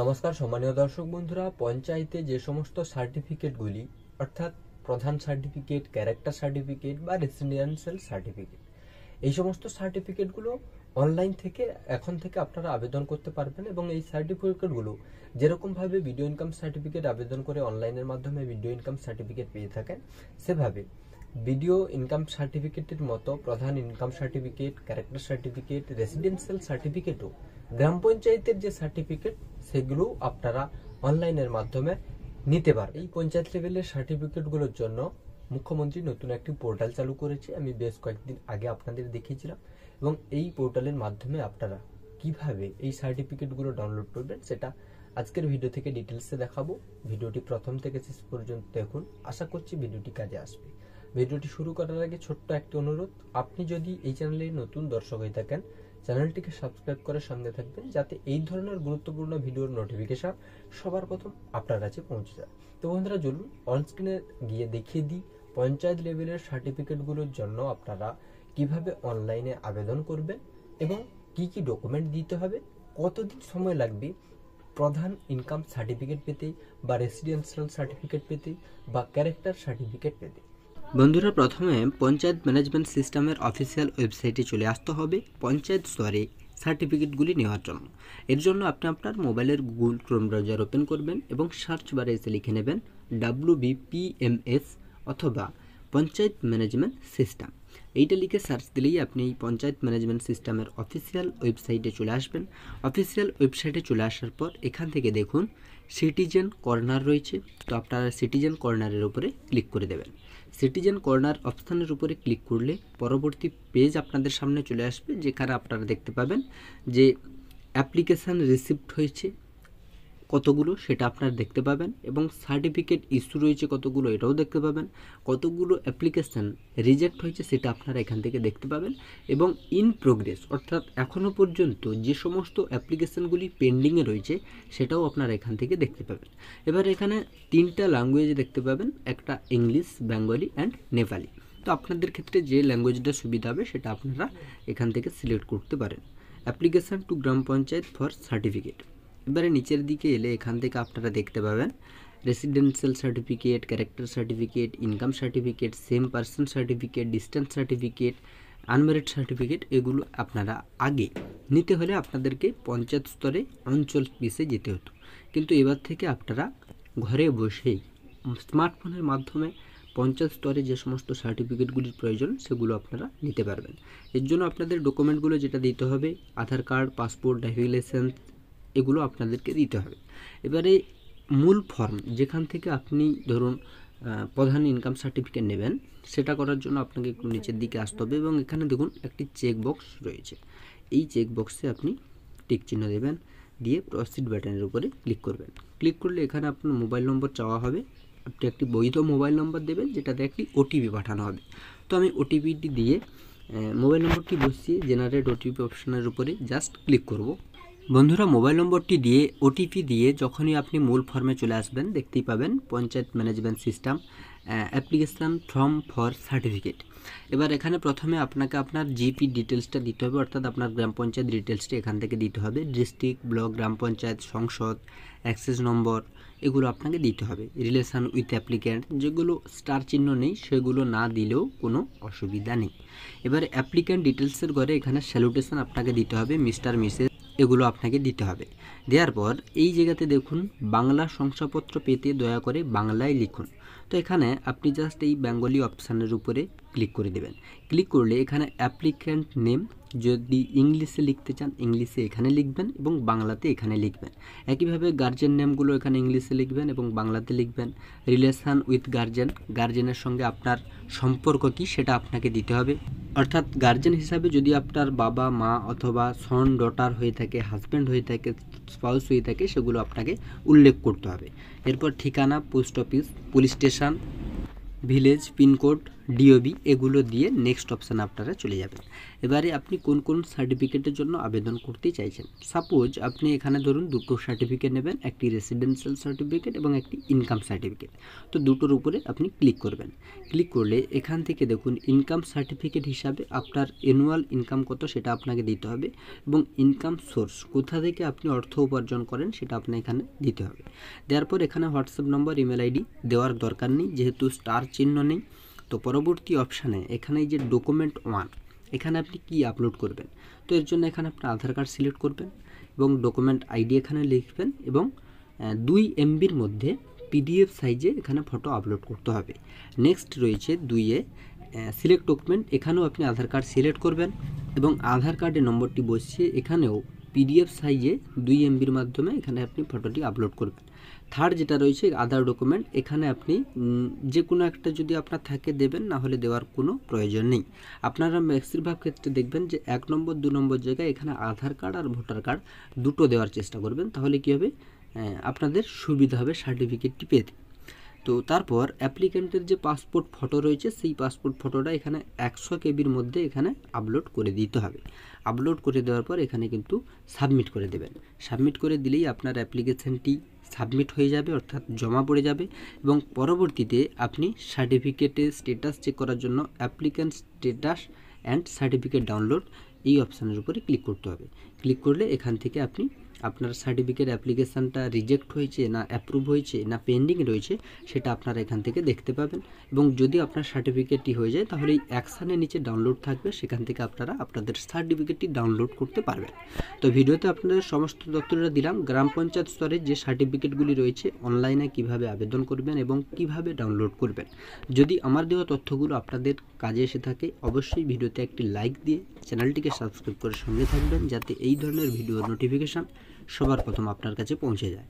নমস্কার সম্মানীয় দর্শক বন্ধুরা, পঞ্চায়েতে যে সমস্ত সার্টিফিকেটগুলি অর্থাৎ প্রধান সার্টিফিকেট, ক্যারেক্টার সার্টিফিকেট বা রেসিডেন্সিয়াল সার্টিফিকেট, এই সমস্ত সার্টিফিকেটগুলো অনলাইন থেকে এখন থেকে আপনারা আবেদন করতে পারবেন এবং এই সার্টিফিকেটগুলো যেরকমভাবে ভিডিও ইনকাম সার্টিফিকেট আবেদন করে অনলাইনের মাধ্যমে ভিডিও ইনকাম সার্টিফিকেট পেয়ে থাকেন, সেভাবে ভিডিও ইনকাম সার্টিফিকেটের মতো প্রধান income certificate, character certificate, residential সার্টিফিকেটও গ্রাম পঞ্চায়েতের যে সার্টিফিকেট সেগুলো আপনারা অনলাইনের মাধ্যমে নিতে পারেন। এই পঞ্চায়েত লেভেলের সার্টিফিকেটগুলোর জন্য মুখ্যমন্ত্রী নতুন একটি পোর্টাল চালু করেছে। আমি বেশ কয়েকদিন আগে আপনাদের দেখিয়েছিলাম এবং এই পোর্টালের মাধ্যমে আপনারা কিভাবে এই সার্টিফিকেটগুলো ডাউনলোড করবেন সেটা আজকের ভিডিও থেকে ডিটেলসে দেখাবো। ভিডিওটি প্রথম থেকে শেষ পর্যন্ত দেখুন, আশা করছি ভিডিওটি কাজে আসবে। ভিডিওটি শুরু করার আগে ছোট্ট একটি অনুরোধ, আপনি যদি এই চ্যানেলে নতুন দর্শক হয়ে থাকেন চ্যানেলটিকে সাবস্ক্রাইব করে সঙ্গে থাকবেন, যাতে এই ধরনের গুরুত্বপূর্ণ ভিডিওর নোটিফিকেশন সবার প্রথম আপনার কাছে পৌঁছে যায়। তো বন্ধুরা চলুন অন স্ক্রিনে গিয়ে দেখিয়ে দিই পঞ্চায়েত লেভেলের সার্টিফিকেটগুলোর জন্য আপনারা কিভাবে অনলাইনে আবেদন করবেন এবং কি কি ডকুমেন্ট দিতে হবে, কতদিন সময় লাগবে প্রধান ইনকাম সার্টিফিকেট পেতে বা রেসিডেন্সিয়াল সার্টিফিকেট পেতে বা ক্যারেক্টার সার্টিফিকেট পেতে। বন্ধুরা, প্রথমে পঞ্চায়েত ম্যানেজমেন্ট সিস্টেমের অফিসিয়াল ওয়েবসাইটে চলে আসতে হবে পঞ্চায়েত স্তরে সার্টিফিকেটগুলি নেওয়ার জন্য। এর জন্য আপনি আপনার মোবাইলের গুগল ক্রোম ব্রাউজার ওপেন করবেন এবং সার্চ বারে এসে লিখে নেবেন WBPMS অথবা পঞ্চায়েত ম্যানেজমেন্ট সিস্টেম। এইটা লিখে সার্চ দিলেই আপনি এই পঞ্চায়েত ম্যানেজমেন্ট সিস্টেমের অফিসিয়াল ওয়েবসাইটে চলে আসবেন। অফিসিয়াল ওয়েবসাইটে চলে আসার পর এখান থেকে দেখুন সিটিজেন কর্নার রয়েছে, তো আপনারা সিটিজেন কর্নারের উপরে ক্লিক করে দেবেন। সিটিজেন কর্নার অপশানের উপরে ক্লিক করলে পরবর্তী পেজ আপনাদের সামনে চলে আসবে, যেখানে আপনারা দেখতে পাবেন যে অ্যাপ্লিকেশান রিসিভড হয়েছে কতগুলো সেটা আপনারা দেখতে পাবেন এবং সার্টিফিকেট ইস্যু রয়েছে কতগুলো এটাও দেখতে পাবেন, কতগুলো অ্যাপ্লিকেশান রিজেক্ট হয়েছে সেটা আপনারা এখান থেকে দেখতে পাবেন এবং ইন প্রোগ্রেস অর্থাৎ এখনও পর্যন্ত যে সমস্ত অ্যাপ্লিকেশানগুলি পেন্ডিংয়ে রয়েছে সেটাও আপনারা এখান থেকে দেখতে পাবেন। এবার এখানে তিনটা ল্যাঙ্গুয়েজ দেখতে পাবেন, একটা ইংলিশ, বেঙ্গলি অ্যান্ড নেপালি। তো আপনাদের ক্ষেত্রে যে ল্যাঙ্গুয়েজটা সুবিধা হবে সেটা আপনারা এখান থেকে সিলেক্ট করতে পারেন। Application to gram panchayat for certificate. এবারে নিচের দিকে এলে এখান থেকে আপনারা দেখতে পাবেন residential certificate, character certificate, income certificate, same person certificate, distance certificate, unmarried certificate. এগুলো আপনারা আগে নিতে হলে আপনাদেরকে পঞ্চায়েত স্তরে অঞ্চল পিসে যেতে হতো, কিন্তু এবার থেকে আপনারা ঘরে বসেই স্মার্টফোনের মাধ্যমে পঞ্চায়েত স্তরে যে সমস্ত সার্টিফিকেটগুলির প্রয়োজন সেগুলো আপনারা নিতে পারবেন। এর জন্য আপনাদের ডকুমেন্টগুলো যেটা দিতে হবে, আধার কার্ড, পাসপোর্ট, ড্রাইভিং লাইসেন্স, এগুলো আপনাদেরকে দিতে হবে। এবারে মূল ফর্ম যেখান থেকে আপনি ধরুন প্রধান ইনকাম সার্টিফিকেট নেবেন, সেটা করার জন্য আপনাকে একটু নিচের দিকে আসতে হবে এবং এখানে দেখুন একটি চেক বক্স রয়েছে। এই চেক বক্সে আপনি টিক চিহ্ন দেবেন, দিয়ে প্রসিড বাটনের উপরে ক্লিক করবেন। ক্লিক করলে এখানে আপনার মোবাইল নম্বর চাওয়া হবে, আপনি একটি বৈধ মোবাইল নম্বর দেবেন যেটাতে একটি ওটিপি পাঠানো হবে। তো আমি ওটিপিটি দিয়ে মোবাইল নম্বরটি বসিয়ে জেনারেট ওটিপি অপশনের উপরে জাস্ট ক্লিক করব। বন্ধুরা, মোবাইল নম্বরটি দিয়ে ওটিপি দিয়ে যখনই আপনি মূল ফর্মে চলে আসবেন দেখতেই পাবেন panchayat management system application form for certificate. এবার এখানে প্রথমে আপনাকে আপনার জিপি ডিটেলসটা দিতে হবে, অর্থাৎ আপনার গ্রাম পঞ্চায়েত ডিটেলসটা এখান থেকে দিতে হবে। ডিস্ট্রিক্ট, ব্লক, গ্রাম পঞ্চায়েত, সংসদ, অ্যাক্সেস নম্বর, এগুলো আপনাকে দিতে হবে। রিলেশন উইথ অ্যাপ্লিক্যান্ট, যেগুলো স্টার চিহ্ন নেই সেগুলো না দিলেও কোনো অসুবিধা নেই। এবার অ্যাপ্লিক্যান্ট ডিটেলসের ঘরে এখানে স্যালুটেশন আপনাকে দিতে হবে, মিস্টার, মিসেস, এগুলো আপনাকে দিতে হবে। দেওয়ার পর এই জায়গাতে দেখুন বাংলা শংসাপত্র পেতে দয়া করে বাংলায় লিখুন। তো এখানে আপনি জাস্ট এই বেঙ্গলি অপশানের উপরে ক্লিক করে দেবেন। ক্লিক করলে এখানে অ্যাপ্লিক্যান্ট নেম যদি ইংলিশে লিখতে চান ইংলিশে এখানে লিখবেন এবং বাংলাতে এখানে লিখবেন। একইভাবে গার্জেন নেমগুলো এখানে ইংলিশে লিখবেন এবং বাংলাতে লিখবেন। রিলেশান উইথ গার্জেন, গার্জেনের সঙ্গে আপনার সম্পর্ক কী সেটা আপনাকে দিতে হবে, অর্থাৎ গার্জেন হিসাবে যদি আপনার বাবা, মা অথবা সন, ডটার হয়ে থাকে, হাজব্যান্ড হয়ে থাকে, স্পাউস হয়ে থাকে, সেগুলো আপনাকে উল্লেখ করতে হবে। এরপর ঠিকানা, post office, police station, village, pincode, DOB এগুলো দিয়ে নেক্সট অপশানে আপনারা চলে যাবেন। এবারে আপনি কোন কোন সার্টিফিকেটের জন্য আবেদন করতে চাইছেন। সাপোজ আপনি এখানে ধরুন দুটো সার্টিফিকেট নেবেন, একটি রেসিডেন্সিয়াল সার্টিফিকেট এবং একটি ইনকাম সার্টিফিকেট। তো দুটোর উপরে আপনি ক্লিক করবেন। ক্লিক করলে এখান থেকে দেখুন ইনকাম সার্টিফিকেট হিসাবে আপনার অ্যানুয়াল ইনকাম কত সেটা আপনাকে দিতে হবে, এবং ইনকাম সোর্স কোথা থেকে আপনি অর্থ উপার্জন করেন সেটা আপনার এখানে দিতে হবে। দেওয়ার পর এখানে হোয়াটসঅ্যাপ নম্বর, ইমেল আইডি দেওয়ার দরকার নেই যেহেতু স্টার চিহ্ন নেই। তো পরবর্তী অপশানে এখানে এই যে ডকুমেন্ট 1 এখানে আপনি কি আপলোড করবেন। তো এর জন্য এখানে আপনার আধার কার্ড সিলেক্ট করবেন এবং ডকুমেন্ট আইডি এখানে লিখবেন, এবং 2 MBর মধ্যে PDF সাইজে এখানে ফটো আপলোড করতে হবে। নেক্সট রয়েছে 2 সিলেক্ট ডকুমেন্ট, এখানেও আপনি আধার কার্ড সিলেক্ট করবেন এবং আধার কার্ডের নম্বরটি বসিয়ে এখানেও PDF সাইজে 2 MBর মাধ্যমে এখানে আপনি ফটোটি আপলোড করবেন। থার্ড যেটা রয়েছে আদার ডকুমেন্ট, এখানে আপনি যে কোনো একটা যদি আপনার থাকে দেবেন, না হলে দেওয়ার কোনো প্রয়োজন নেই। আপনারা বেশিরভাগ ক্ষেত্রে দেখবেন যে 1 নম্বর 2 নম্বর জায়গায় এখানে আধার কার্ড আর ভোটার কার্ড দুটো দেওয়ার চেষ্টা করবেন, তাহলে কী হবে আপনাদের সুবিধা হবে সার্টিফিকেটটি পেতে। তো তারপর অ্যাপ্লিক্যান্টের যে পাসপোর্ট ফটো রয়েছে সেই পাসপোর্ট ফটোটা এখানে 100 KBর মধ্যে এখানে আপলোড করে দিতে হবে। আপলোড করে দেওয়ার পর এখানে কিন্তু সাবমিট করে দেবেন। সাবমিট করে দিলেই আপনার অ্যাপ্লিকেশানটি সাবমিট হয়ে যাবে, অর্থাৎ জমা পড়ে যাবে, এবং পরবর্তীতে আপনি সার্টিফিকেটের স্ট্যাটাস চেক করার জন্য applicant status and certificate download এই অপশানের উপরে ক্লিক করতে হবে। ক্লিক করলে এখান থেকে আপনি আপনার সার্টিফিকেট অ্যাপ্লিকেশানটা রিজেক্ট হয়েছে না অ্যাপ্রুভ হয়েছে না পেন্ডিং রয়েছে সেটা আপনারা এখান থেকে দেখতে পাবেন, এবং যদি আপনার সার্টিফিকেটটি হয়ে যায় তাহলে এই অ্যাকশানের নিচে ডাউনলোড থাকবে, সেখান থেকে আপনারা আপনাদের সার্টিফিকেটটি ডাউনলোড করতে পারবেন। তো ভিডিওতে আপনাদের সমস্ত তথ্যটা দিলাম। গ্রাম পঞ্চায়েত স্তরে যে সার্টিফিকেটগুলি রয়েছে অনলাইনে কিভাবে আবেদন করবেন এবং কিভাবে ডাউনলোড করবেন। যদি আমার দেওয়া তথ্যগুলো আপনাদের কাজে এসে থাকে অবশ্যই ভিডিওতে একটি লাইক দিয়ে চ্যানেলটিকে সাবস্ক্রাইব করে সঙ্গে থাকবেন, যাতে এই ধরনের ভিডিওর নোটিফিকেশান সবার প্রথম আপনার কাছে পৌঁছে যায়।